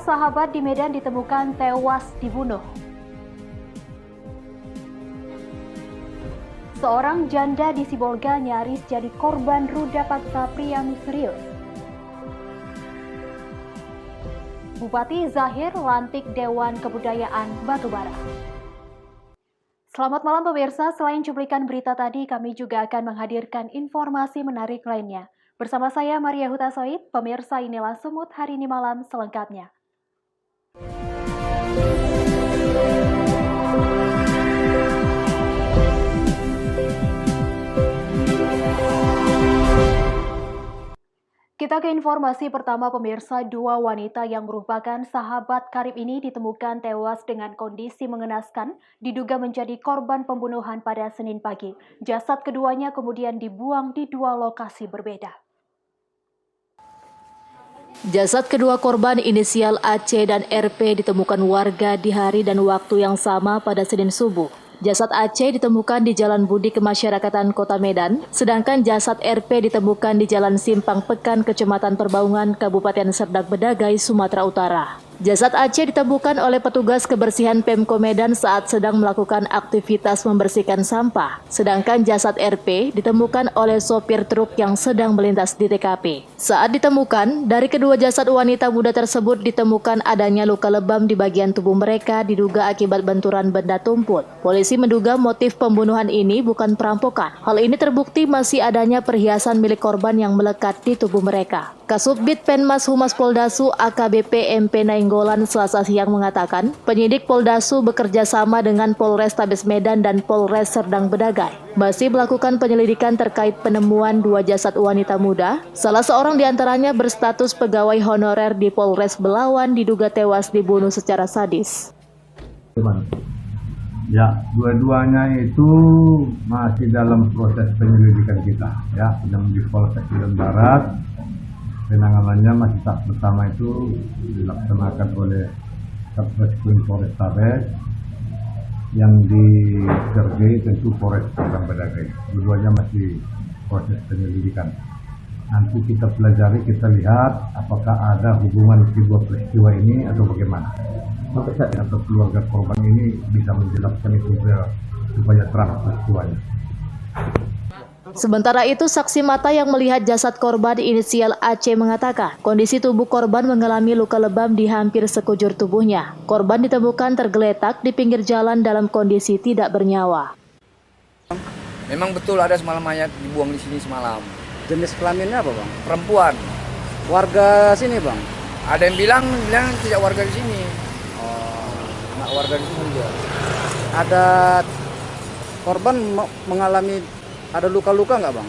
sahabat di Medan ditemukan tewas dibunuh. Seorang janda di Sibolga nyaris jadi korban ruda paksa pria misterius. Bupati Zahir lantik Dewan Kebudayaan Batubara. Selamat malam pemirsa, selain cuplikan berita tadi, kami juga akan menghadirkan informasi menarik lainnya. Bersama saya Maria Hutasoid, pemirsa inilah Sumut hari ini malam selengkapnya. Kita ke informasi pertama pemirsa, dua wanita yang merupakan sahabat karib ini ditemukan tewas dengan kondisi mengenaskan, diduga menjadi korban pembunuhan pada Senin pagi. Jasad keduanya kemudian dibuang di dua lokasi berbeda. Jasad kedua korban inisial AC dan RP ditemukan warga di hari dan waktu yang sama pada Senin subuh. Jasad AC ditemukan di Jalan Budi Kemasyarakatan Kota Medan, sedangkan jasad RP ditemukan di Jalan Simpang Pekan, Kecamatan Perbaungan, Kabupaten Serdang Bedagai, Sumatera Utara. Jasad AC ditemukan oleh petugas kebersihan Pemko Medan saat sedang melakukan aktivitas membersihkan sampah, sedangkan jasad RP ditemukan oleh sopir truk yang sedang melintas di TKP. Saat ditemukan, dari kedua jasad wanita muda tersebut ditemukan adanya luka lebam di bagian tubuh mereka diduga akibat benturan benda tumpul. Polisi menduga motif pembunuhan ini bukan perampokan. Hal ini terbukti masih adanya perhiasan milik korban yang melekat di tubuh mereka. Kasubdit Penmas Humas Poldasu AKBP MP Nainggolan Selasa siang mengatakan, penyidik Poldasu bekerja sama dengan Polrestabes Medan dan Polres Serdang Bedagai masih melakukan penyelidikan terkait penemuan dua jasad wanita muda. Salah seorang diantaranya berstatus pegawai honorer di Polres Belawan diduga tewas dibunuh secara sadis. Ya, dua-duanya itu masih dalam proses penyelidikan kita, ya, sedang di Polsek Medan Barat. Penanganannya masih tahap pertama itu dilaksanakan oleh Satreskrim Polrestabes, yang disertai tentu Polres Serdang Bedagai. Dua-duanya masih proses penyelidikan. Nanti kita pelajari, kita lihat apakah ada hubungan kedua peristiwa ini atau bagaimana. Atau keluarga korban ini bisa menjelaskan itu supaya terang peristiwanya. Sementara itu, saksi mata yang melihat jasad korban inisial AC mengatakan kondisi tubuh korban mengalami luka lebam di hampir sekujur tubuhnya. Korban ditemukan tergeletak di pinggir jalan dalam kondisi tidak bernyawa. Memang betul ada semalam mayat dibuang di sini semalam. Jenis kelaminnya apa, Bang? Perempuan. Warga sini, Bang? Ada yang bilang tidak warga di sini. Anak warga di sini juga. Ada korban mengalami ada luka-luka nggak, Bang?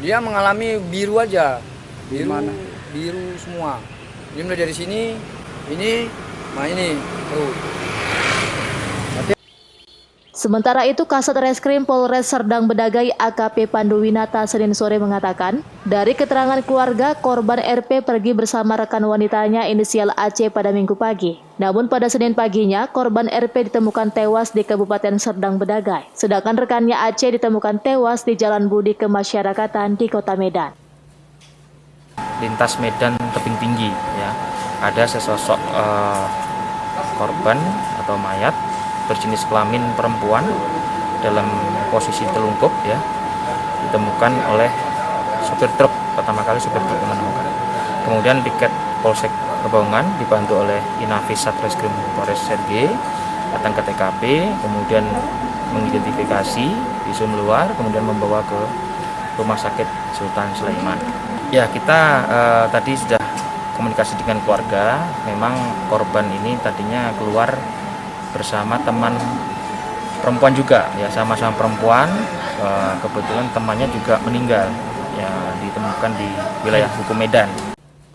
Dia mengalami biru aja. Biru mana? Biru semua. Dia mulai dari sini, ini, ini. Tuh. Sementara itu, Kasat Reskrim Polres Serdang Bedagai AKP Panduwinata Senin sore mengatakan, dari keterangan keluarga, korban RP pergi bersama rekan wanitanya inisial AC pada Minggu pagi. Namun pada Senin paginya, korban RP ditemukan tewas di Kabupaten Serdang Bedagai, sedangkan rekannya AC ditemukan tewas di Jalan Budi Kemasyarakatan di Kota Medan. Lintas Medan tebing tinggi, ya, ada sesosok korban atau mayat berjenis kelamin perempuan dalam posisi telungkup, ya, ditemukan oleh sopir truk. Pertama kali sopir truk menemukan. Kemudian piket Polsek Perbaungan dibantu oleh Inafis Satreskrim Polres Serge datang ke TKP, kemudian mengidentifikasi visum luar, kemudian membawa ke Rumah Sakit Sultan Sulaiman. Ya, kita tadi sudah komunikasi dengan keluarga. Memang korban ini tadinya keluar bersama teman perempuan juga, ya, sama-sama perempuan. Kebetulan temannya juga meninggal, ya, ditemukan di wilayah hukum Medan.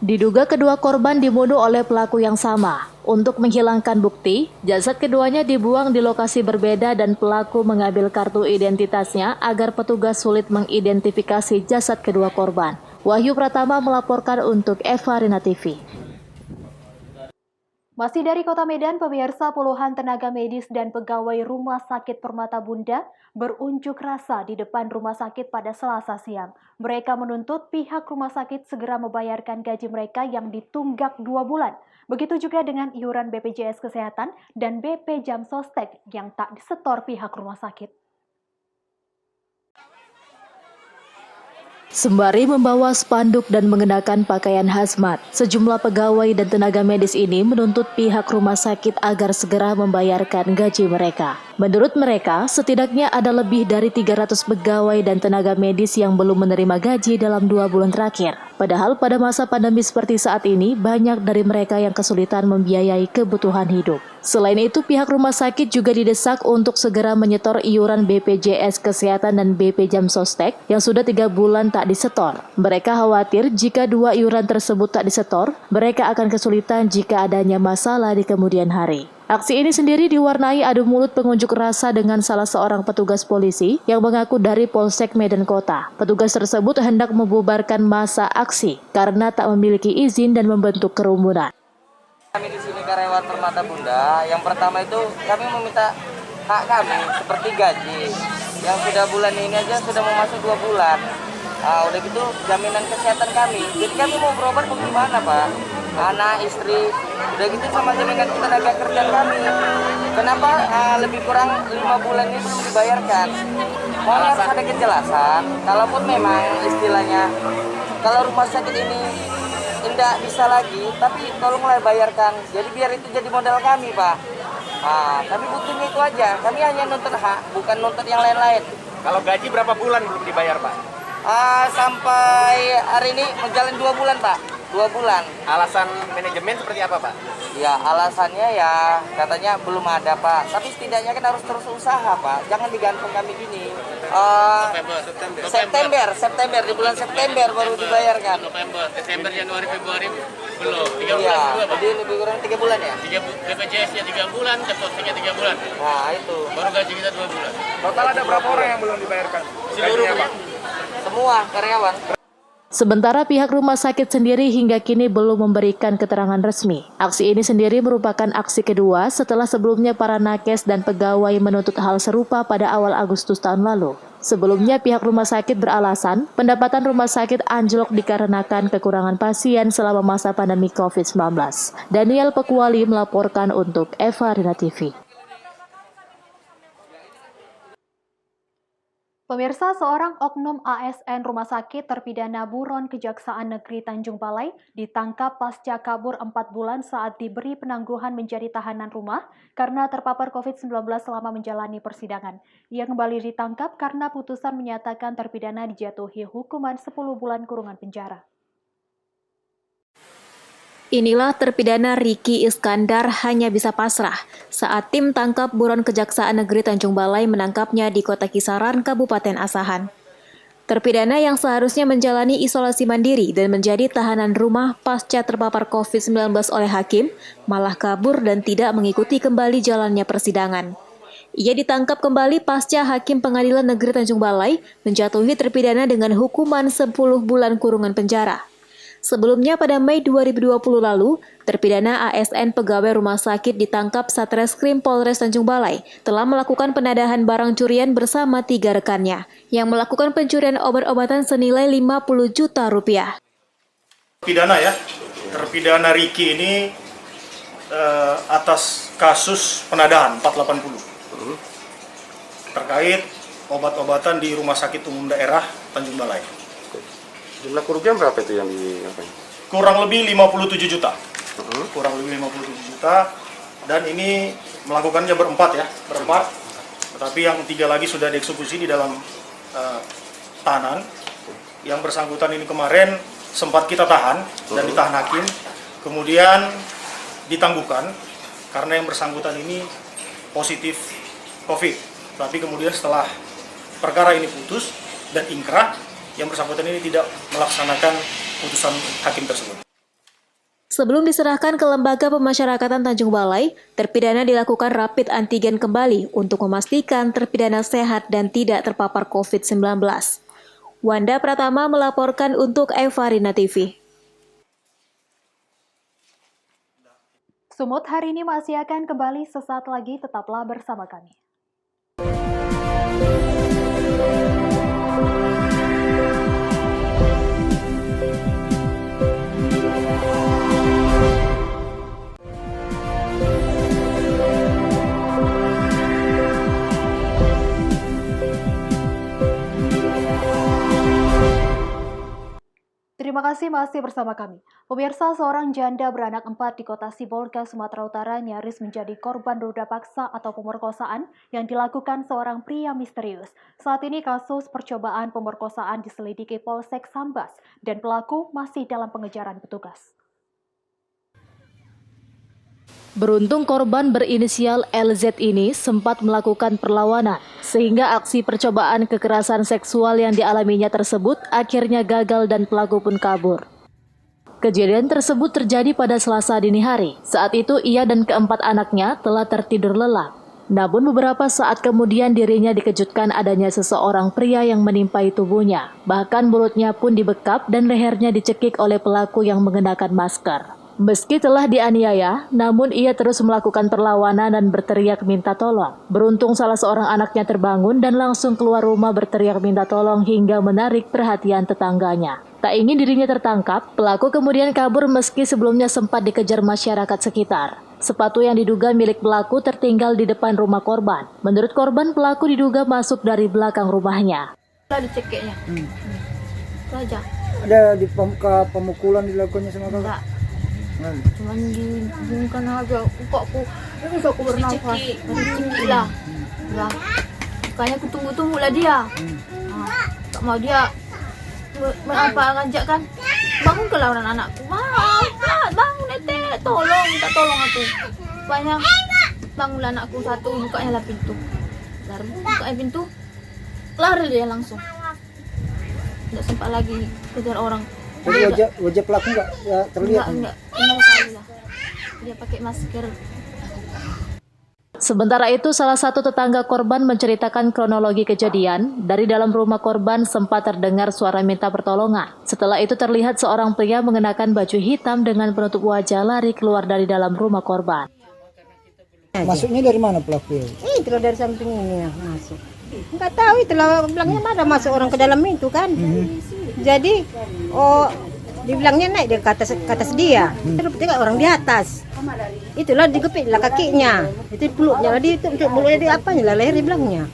Diduga kedua korban dibunuh oleh pelaku yang sama. Untuk menghilangkan bukti, jasad keduanya dibuang di lokasi berbeda dan pelaku mengambil kartu identitasnya agar petugas sulit mengidentifikasi jasad kedua korban. Wahyu Pratama melaporkan untuk Eva Rina TV. Masih dari Kota Medan, pemirsa, puluhan tenaga medis dan pegawai Rumah Sakit Permata Bunda berunjuk rasa di depan rumah sakit pada Selasa siang. Mereka menuntut pihak rumah sakit segera membayarkan gaji mereka yang ditunggak 2 bulan. Begitu juga dengan iuran BPJS Kesehatan dan BP Jam Sostek yang tak disetor pihak rumah sakit. Sembari membawa spanduk dan mengenakan pakaian hazmat, sejumlah pegawai dan tenaga medis ini menuntut pihak rumah sakit agar segera membayarkan gaji mereka. Menurut mereka, setidaknya ada lebih dari 300 pegawai dan tenaga medis yang belum menerima gaji dalam 2 bulan terakhir. Padahal pada masa pandemi seperti saat ini, banyak dari mereka yang kesulitan membiayai kebutuhan hidup. Selain itu, pihak rumah sakit juga didesak untuk segera menyetor iuran BPJS Kesehatan dan BP Jam Sostek yang sudah 3 bulan tak disetor. Mereka khawatir jika 2 iuran tersebut tak disetor, mereka akan kesulitan jika adanya masalah di kemudian hari. Aksi ini sendiri diwarnai adu mulut pengunjuk rasa dengan salah seorang petugas polisi yang mengaku dari Polsek Medan Kota. Petugas tersebut hendak membubarkan masa aksi karena tak memiliki izin dan membentuk kerumunan. Kami di sini karyawan Permata Bunda. Yang pertama itu kami meminta hak kami seperti gaji yang sudah bulan ini aja sudah mau masuk 2 bulan. Udah gitu jaminan kesehatan kami. Jadi kami mau berobat bagaimana, Pak? Anak, istri, udah gitu sama jaminan tenaga kerja kami. Kenapa lebih kurang 5 bulan ini belum dibayarkan? Mohon harus ada kejelasan. Kalaupun memang istilahnya kalau rumah sakit ini tidak bisa lagi, tapi tolonglah bayarkan. Jadi biar itu jadi modal kami, Pak. Kami butuhnya itu aja. Kami hanya nuntut hak, bukan nuntut yang lain-lain. Kalau gaji berapa bulan belum dibayar, Pak? Sampai hari ini menjalin 2 bulan, Pak. 2 bulan. Alasan manajemen seperti apa, Pak? Ya, alasannya ya katanya belum ada, Pak. Tapi setidaknya kan harus terus usaha, Pak. Jangan digantung kami gini. September, di bulan September baru dibayarkan. November, Desember, Januari, Februari belum. 3 bulan Iya, juga, Pak. jadi lebih kurang 3 bulan ya? BPJS-nya 3 bulan, Jam-Sosteknya 3 bulan. Nah, itu. Baru gaji kita 2 bulan. Total ada berapa orang yang belum dibayarkan? Seluruhnya, Pak. Semua karyawan. Sementara pihak rumah sakit sendiri hingga kini belum memberikan keterangan resmi. Aksi ini sendiri merupakan aksi kedua setelah sebelumnya para nakes dan pegawai menuntut hal serupa pada awal Agustus tahun lalu. Sebelumnya pihak rumah sakit beralasan pendapatan rumah sakit anjlok dikarenakan kekurangan pasien selama masa pandemi COVID-19. Daniel Pekuali melaporkan untuk Eva Rina TV. Pemirsa, seorang oknum ASN Rumah Sakit terpidana buron Kejaksaan Negeri Tanjung Balai ditangkap pasca kabur 4 bulan saat diberi penangguhan menjadi tahanan rumah karena terpapar COVID-19 selama menjalani persidangan. Ia kembali ditangkap karena putusan menyatakan terpidana dijatuhi hukuman 10 bulan kurungan penjara. Inilah terpidana Riki Iskandar hanya bisa pasrah saat tim tangkap buron Kejaksaan Negeri Tanjung Balai menangkapnya di Kota Kisaran, Kabupaten Asahan. Terpidana yang seharusnya menjalani isolasi mandiri dan menjadi tahanan rumah pasca terpapar COVID-19 oleh hakim, malah kabur dan tidak mengikuti kembali jalannya persidangan. Ia ditangkap kembali pasca Hakim Pengadilan Negeri Tanjung Balai menjatuhi terpidana dengan hukuman 10 bulan kurungan penjara. Sebelumnya pada Mei 2020 lalu, terpidana ASN pegawai rumah sakit ditangkap Satreskrim Polres Tanjung Balai telah melakukan penadahan barang curian bersama 3 rekannya yang melakukan pencurian obat-obatan senilai 50 juta rupiah. Terpidana Riki ini atas kasus penadahan 480 terkait obat-obatan di Rumah Sakit Umum Daerah Tanjung Balai. Jumlah kerugian berapa itu yang diapain? Kurang lebih 57 juta. Kurang lebih 57 juta. Dan ini melakukannya berempat. Tetapi yang 3 lagi sudah dieksekusi di dalam tahanan. Yang bersangkutan ini kemarin sempat kita tahan dan ditahan hakim. Kemudian ditangguhkan karena yang bersangkutan ini positif COVID. Tapi kemudian setelah perkara ini putus dan ingkrah, yang bersangkutan ini tidak melaksanakan putusan hakim tersebut. Sebelum diserahkan ke Lembaga Pemasyarakatan Tanjung Balai, terpidana dilakukan rapid antigen kembali untuk memastikan terpidana sehat dan tidak terpapar COVID-19. Wanda Pratama melaporkan untuk Eva Rina TV. Sumut hari ini masih akan kembali sesaat lagi, tetaplah bersama kami. Terima kasih masih bersama kami. Pemirsa, seorang janda beranak 4 di kota Sibolga, Sumatera Utara nyaris menjadi korban ruda paksa atau pemerkosaan yang dilakukan seorang pria misterius. Saat ini kasus percobaan pemerkosaan diselidiki Polsek Sambas dan pelaku masih dalam pengejaran petugas. Beruntung korban berinisial LZ ini sempat melakukan perlawanan, sehingga aksi percobaan kekerasan seksual yang dialaminya tersebut akhirnya gagal dan pelaku pun kabur. Kejadian tersebut terjadi pada Selasa dini hari. Saat itu ia dan keempat anaknya telah tertidur lelap. Namun beberapa saat kemudian dirinya dikejutkan adanya seseorang pria yang menimpai tubuhnya. Bahkan mulutnya pun dibekap dan lehernya dicekik oleh pelaku yang mengenakan masker. Meski telah dianiaya, namun ia terus melakukan perlawanan dan berteriak minta tolong. Beruntung salah seorang anaknya terbangun dan langsung keluar rumah berteriak minta tolong hingga menarik perhatian tetangganya. Tak ingin dirinya tertangkap, pelaku kemudian kabur meski sebelumnya sempat dikejar masyarakat sekitar. Sepatu yang diduga milik pelaku tertinggal di depan rumah korban. Menurut korban, pelaku diduga masuk dari belakang rumahnya. Dicekiknya. Saja. Ada di pemukulan dilakukannya sama kakak? Cuman dihubungkan aja, aku bisa aku bernafas, dicekik lah. Makanya aku tunggu lah dia. Tak mau dia ngajak kan, bangun ke lawan anakku, bangun netek, minta tolong aku. Banyak bangunlah anakku satu, bukanya lah pintu. Lalu bukanya pintu, lari dia langsung. Tidak sempat lagi kejar orang. Jadi wajah pelaku nggak terlihat? Enggak sekali lah. Dia pakai masker. Sementara itu, salah satu tetangga korban menceritakan kronologi kejadian. Dari dalam rumah korban sempat terdengar suara minta pertolongan. Setelah itu terlihat seorang pria mengenakan baju hitam dengan penutup wajah lari keluar dari dalam rumah korban. Masuknya dari mana pelaku? Itulah dari samping ini ya, masuk. Enggak tahu, itulah bilangnya mana masuk orang ke dalam itu kan. Jadi dibilangnya naik dia ke atas dia. Terus tengok orang di atas. Itulah digepit lah kakinya. Itu peluknya lah dia, itu mulutnya dia apanya lah, leher dibilangnya.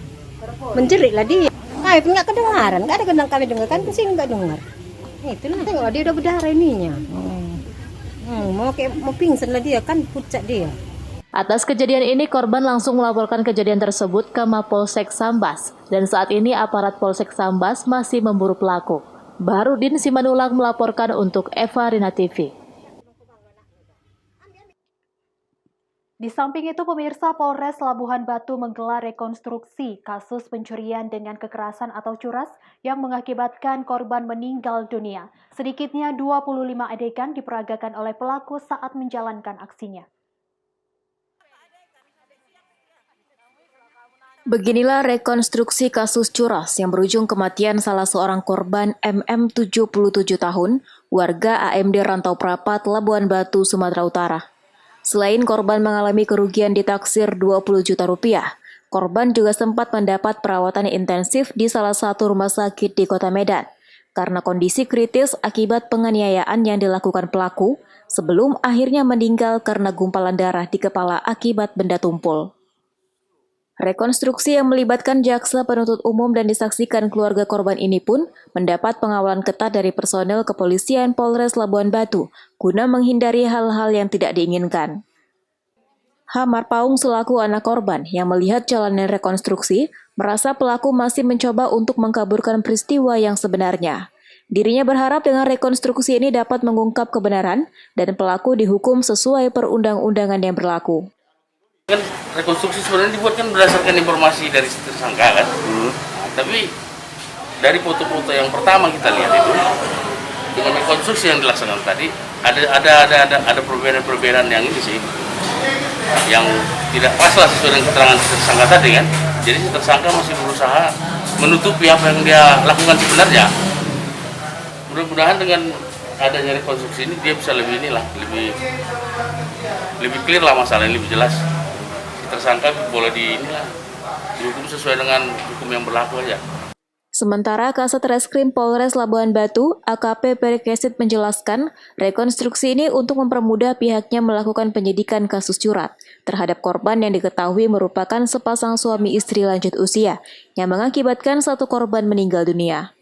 Menjerit lah dia. Kami enggak kedengaran, enggak ada gendang kami dengar kan, pusing enggak dengar. Itulah tengok dia udah berdarah ininya. Mau pingsan lah dia kan, pucat dia. Atas kejadian ini, korban langsung melaporkan kejadian tersebut ke Mapolsek Sambas. Dan saat ini aparat Polsek Sambas masih memburu pelaku. Baharudin Simanulang melaporkan untuk Eva Rina TV. Di samping itu, pemirsa, Polres Labuhan Batu menggelar rekonstruksi kasus pencurian dengan kekerasan atau curas yang mengakibatkan korban meninggal dunia. Sedikitnya 25 adegan diperagakan oleh pelaku saat menjalankan aksinya. Beginilah rekonstruksi kasus curas yang berujung kematian salah seorang korban MM 77 tahun, warga AMD Rantau Prapat, Labuan Batu, Sumatera Utara. Selain korban mengalami kerugian ditaksir 20 juta rupiah, korban juga sempat mendapat perawatan intensif di salah satu rumah sakit di Kota Medan karena kondisi kritis akibat penganiayaan yang dilakukan pelaku sebelum akhirnya meninggal karena gumpalan darah di kepala akibat benda tumpul. Rekonstruksi yang melibatkan jaksa penuntut umum dan disaksikan keluarga korban ini pun mendapat pengawalan ketat dari personel kepolisian Polres Labuan Batu guna menghindari hal-hal yang tidak diinginkan. Hamar Paung selaku anak korban yang melihat jalannya rekonstruksi merasa pelaku masih mencoba untuk mengkaburkan peristiwa yang sebenarnya. Dirinya berharap dengan rekonstruksi ini dapat mengungkap kebenaran dan pelaku dihukum sesuai perundang-undangan yang berlaku. Kan rekonstruksi sebenarnya dibuat kan berdasarkan informasi dari tersangka kan. Tapi dari foto-foto yang pertama kita lihat itu dengan rekonstruksi yang dilaksanakan tadi ada perbedaan yang ini sih yang tidak pas lah sesuai dengan keterangan tersangka tadi kan. Jadi si tersangka masih berusaha menutupi apa yang dia lakukan sebenarnya. Mudah-mudahan dengan adanya rekonstruksi ini dia bisa lebih lebih clear lah masalahnya, lebih jelas. Si tersangka boleh dihukum sesuai dengan hukum yang berlaku aja. Sementara Kasat Reskrim Polres Labuhan Batu, AKP Perikesit menjelaskan, rekonstruksi ini untuk mempermudah pihaknya melakukan penyidikan kasus curat terhadap korban yang diketahui merupakan sepasang suami istri lanjut usia yang mengakibatkan satu korban meninggal dunia.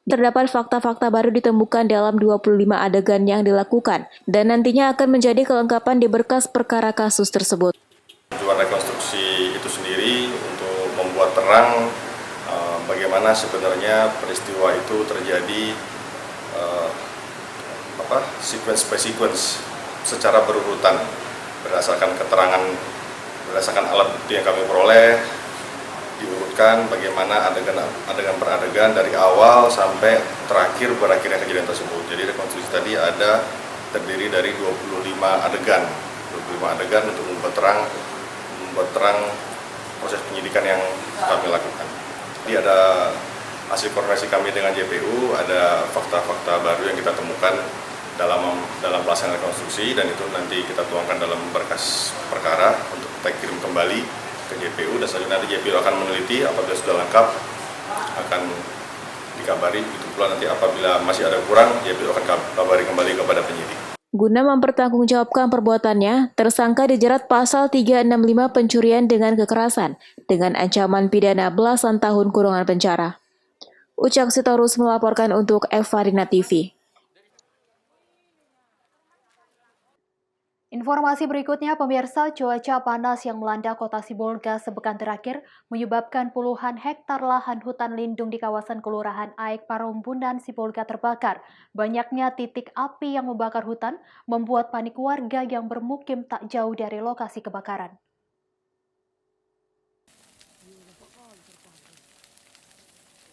Terdapat fakta-fakta baru ditemukan dalam 25 adegan yang dilakukan dan nantinya akan menjadi kelengkapan di berkas perkara kasus tersebut. Tujuan rekonstruksi itu sendiri untuk membuat terang bagaimana sebenarnya peristiwa itu terjadi sequence by sequence secara berurutan berdasarkan keterangan, berdasarkan alat bukti yang kami peroleh, diurutkan bagaimana adegan per adegan dari awal sampai berakhirnya kejadian tersebut. Jadi rekonstruksi tadi terdiri dari 25 adegan untuk membuat terang proses penyidikan yang kami lakukan. Jadi ada hasil koordinasi kami dengan JPU, ada fakta-fakta baru yang kita temukan dalam pelaksanaan rekonstruksi, dan itu nanti kita tuangkan dalam berkas perkara untuk kita kirim kembali ke JPU, dan selanjutnya nanti JPU akan meneliti. Apabila sudah lengkap akan dikabari. Begitu pula nanti apabila masih ada kurang, JPU akan kabari kembali kepada penyidik. Guna mempertanggungjawabkan perbuatannya, tersangka dijerat pasal 365 pencurian dengan kekerasan dengan ancaman pidana belasan tahun kurungan penjara. Ucak Sitorus melaporkan untuk Evarina TV. Informasi berikutnya, pemirsa, cuaca panas yang melanda kota Sibolga sepekan terakhir menyebabkan puluhan hektar lahan hutan lindung di kawasan Kelurahan Aek Parombunan, Sibolga terbakar. Banyaknya titik api yang membakar hutan membuat panik warga yang bermukim tak jauh dari lokasi kebakaran.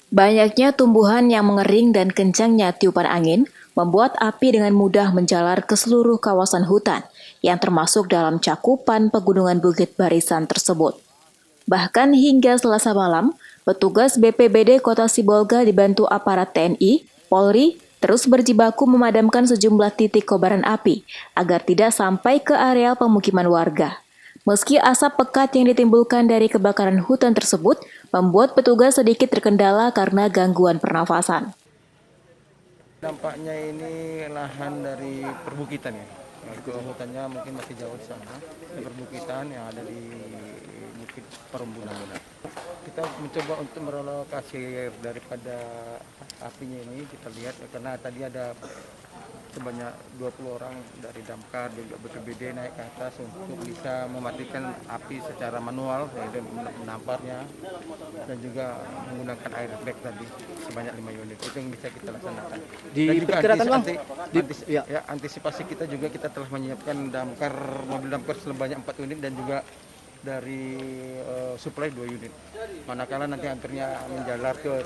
Banyaknya tumbuhan yang mengering dan kencangnya tiupan angin membuat api dengan mudah menjalar ke seluruh kawasan hutan yang termasuk dalam cakupan pegunungan Bukit Barisan tersebut. Bahkan hingga Selasa malam, petugas BPBD Kota Sibolga dibantu aparat TNI, Polri, terus berjibaku memadamkan sejumlah titik kobaran api agar tidak sampai ke areal pemukiman warga. Meski asap pekat yang ditimbulkan dari kebakaran hutan tersebut membuat petugas sedikit terkendala karena gangguan pernafasan. Dampaknya ini lahan dari perbukitan ya. Kalau hutannya mungkin masih jauh di sana. Perbukitan yang ada di Bukit Parombunan. Kita mencoba untuk merelokasi daripada apinya ini, kita lihat karena tadi ada sebanyak 20 orang dari damkar juga BPBD naik ke atas untuk bisa mematikan api secara manual, dan menamparnya, dan juga menggunakan air bag tadi sebanyak 5 unit. Itu yang bisa kita laksanakan. Dan juga antisipasi kita juga, kita telah menyiapkan mobil damkar sebanyak 4 unit dan juga dari suplai 2 unit. Manakala nanti akhirnya menjalar ke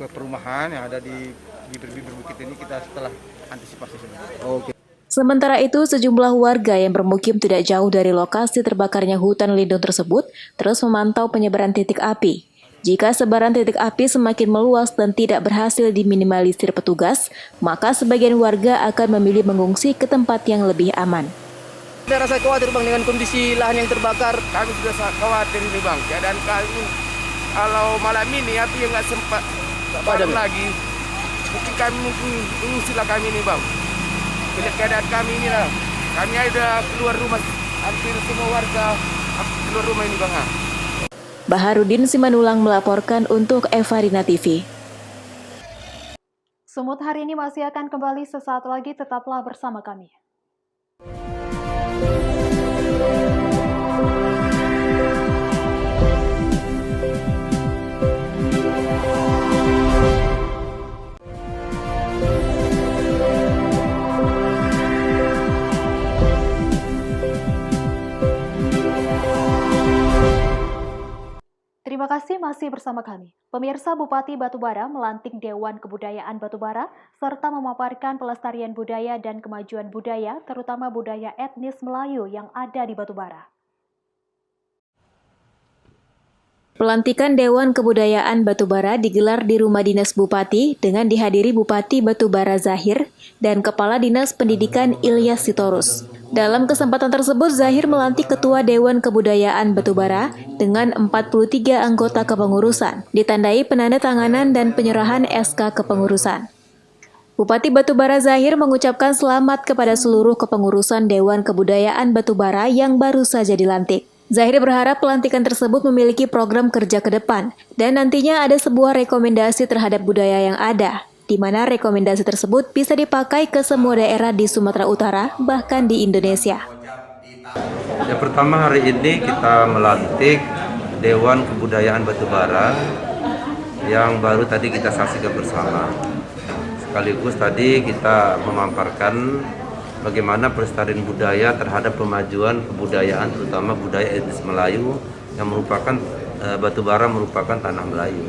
perumahan yang ada di bibir-bibir bukit ini, kita setelah antisipasi sebenarnya. Sementara itu, sejumlah warga yang bermukim tidak jauh dari lokasi terbakarnya hutan lindung tersebut terus memantau penyebaran titik api. Jika sebaran titik api semakin meluas dan tidak berhasil diminimalisir petugas, maka sebagian warga akan memilih mengungsi ke tempat yang lebih aman. Saya rasa khawatir Bang dengan kondisi lahan yang terbakar. Kami sudah sangat khawatir ini Bang. Keadaan kami kalau malam ini api yang nggak sempat padam lagi, mungkin kami mengungsilah kami ini Bang. Lihat keadaan kami ini lah. Kami ada keluar rumah, hampir semua warga keluar rumah ini Bang. Baharudin Simanulang melaporkan untuk Evarina TV. Semut hari ini masih akan kembali sesaat lagi, tetaplah bersama kami. Terima kasih masih bersama kami. Pemirsa, Bupati Batubara melantik Dewan Kebudayaan Batubara serta memaparkan pelestarian budaya dan kemajuan budaya, terutama budaya etnis Melayu yang ada di Batubara. Pelantikan Dewan Kebudayaan Batubara digelar di Rumah Dinas Bupati dengan dihadiri Bupati Batubara Zahir dan Kepala Dinas Pendidikan Ilyas Sitorus. Dalam kesempatan tersebut, Zahir melantik Ketua Dewan Kebudayaan Batubara dengan 43 anggota kepengurusan, ditandai penandatanganan dan penyerahan SK kepengurusan. Bupati Batubara Zahir mengucapkan selamat kepada seluruh kepengurusan Dewan Kebudayaan Batubara yang baru saja dilantik. Zahir berharap pelantikan tersebut memiliki program kerja ke depan dan nantinya ada sebuah rekomendasi terhadap budaya yang ada, di mana rekomendasi tersebut bisa dipakai ke semua daerah di Sumatera Utara, bahkan di Indonesia. Yang pertama, hari ini kita melantik Dewan Kebudayaan Batubara yang baru tadi kita saksikan bersama. Sekaligus tadi kita memaparkan bagaimana pelestarian budaya terhadap pemajuan kebudayaan, terutama budaya etnis Melayu yang merupakan Batubara merupakan tanah Melayu.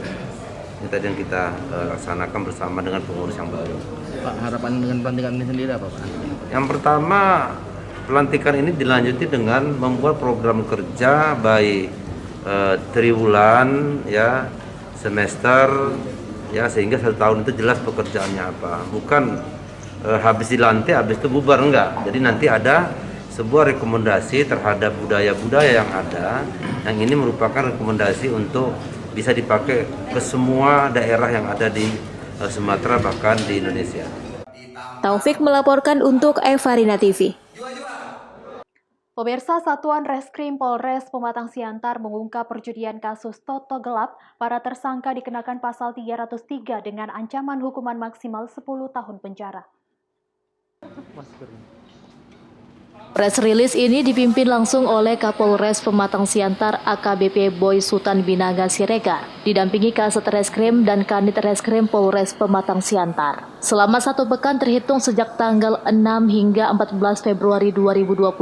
Ini tadi yang kita laksanakan bersama dengan pengurus yang baru. Pak, harapan dengan pelantikan ini sendiri apa, Pak? Yang pertama, pelantikan ini dilanjuti dengan membuat program kerja baik triwulan, ya, semester, ya, sehingga 1 tahun itu jelas pekerjaannya apa. Bukan habis dilantik, habis itu bubar, enggak. Jadi nanti ada sebuah rekomendasi terhadap budaya-budaya yang ada, yang ini merupakan rekomendasi untuk bisa dipakai ke semua daerah yang ada di Sumatera, bahkan di Indonesia. Taufik melaporkan untuk Evarina TV. Pemirsa, Satuan Reskrim Polres Pematang Siantar mengungkap perjudian kasus Toto Gelap. Para tersangka dikenakan pasal 303 dengan ancaman hukuman maksimal 10 tahun penjara. Press release ini dipimpin langsung oleh Kapolres Pematang Siantar AKBP Boy Sultan Binaga Siregar, didampingi Kasat Reskrim dan Kanit Reskrim Polres Pematang Siantar. Selama 1 pekan terhitung sejak tanggal 6 hingga 14 Februari 2021,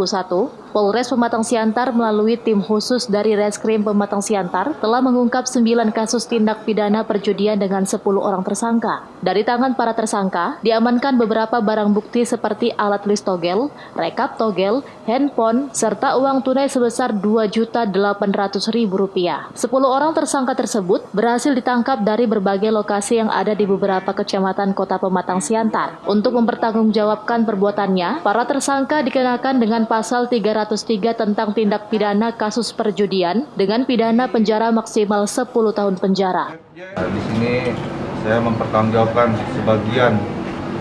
Polres Pematang Siantar melalui tim khusus dari Reskrim Pematang Siantar telah mengungkap 9 kasus tindak pidana perjudian dengan 10 orang tersangka. Dari tangan para tersangka, diamankan beberapa barang bukti seperti alat list togel, rekap togel, handphone, serta uang tunai sebesar Rp2.800.000. 10 orang tersangka tersebut berhasil ditangkap dari berbagai lokasi yang ada di beberapa kecamatan Kota Pematang Siantar. Untuk mempertanggungjawabkan perbuatannya, para tersangka dikenakan dengan pasal 303 tentang tindak pidana kasus perjudian dengan pidana penjara maksimal 10 tahun penjara. Di sini saya mempertanggungjawabkan sebagian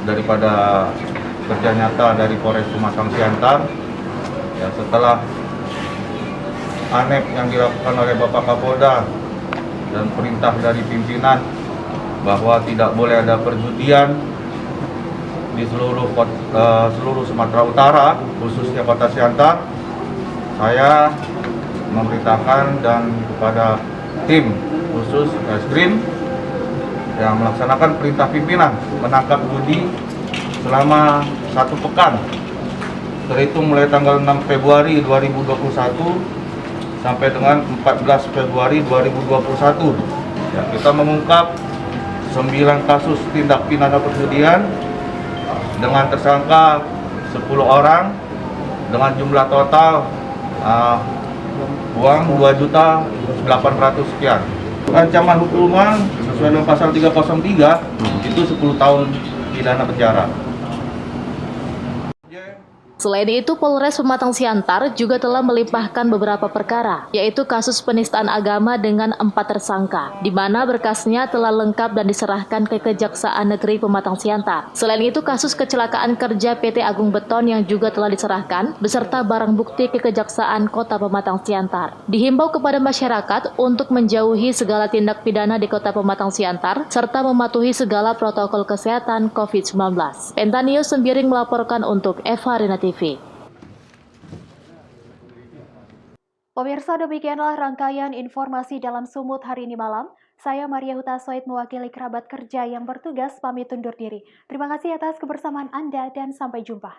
daripada kerja nyata dari Polres Pematang Siantar. Ya, setelah ANEP yang dilakukan oleh Bapak Kapolda dan perintah dari pimpinan bahwa tidak boleh ada perjudian di seluruh Sumatera Utara, khususnya Kota Siantar, saya memerintahkan dan kepada tim khusus Reskrim yang melaksanakan perintah pimpinan menangkap judi selama 1 pekan, terhitung mulai tanggal 6 Februari 2021 sampai dengan 14 Februari 2021. Ya, kita mengungkap 9 kasus tindak pidana perjudian dengan tersangka 10 orang dengan jumlah total uang 2.800.000 sekian. Ancaman hukuman sesuai dengan pasal 303 itu 10 tahun pidana penjara. Selain itu, Polres Pematang Siantar juga telah melimpahkan beberapa perkara, yaitu kasus penistaan agama dengan 4 tersangka, di mana berkasnya telah lengkap dan diserahkan ke Kejaksaan Negeri Pematang Siantar. Selain itu, kasus kecelakaan kerja PT Agung Beton yang juga telah diserahkan, beserta barang bukti ke Kejaksaan Kota Pematang Siantar. Dihimbau kepada masyarakat untuk menjauhi segala tindak pidana di Kota Pematang Siantar, serta mematuhi segala protokol kesehatan COVID-19. Pentanius Sembiring melaporkan untuk Evarina TV. Pemirsa, demikianlah rangkaian informasi dalam Sumut hari ini malam. Saya Maria Huta Soid mewakili kerabat kerja yang bertugas pamit undur diri. Terima kasih atas kebersamaan Anda dan sampai jumpa.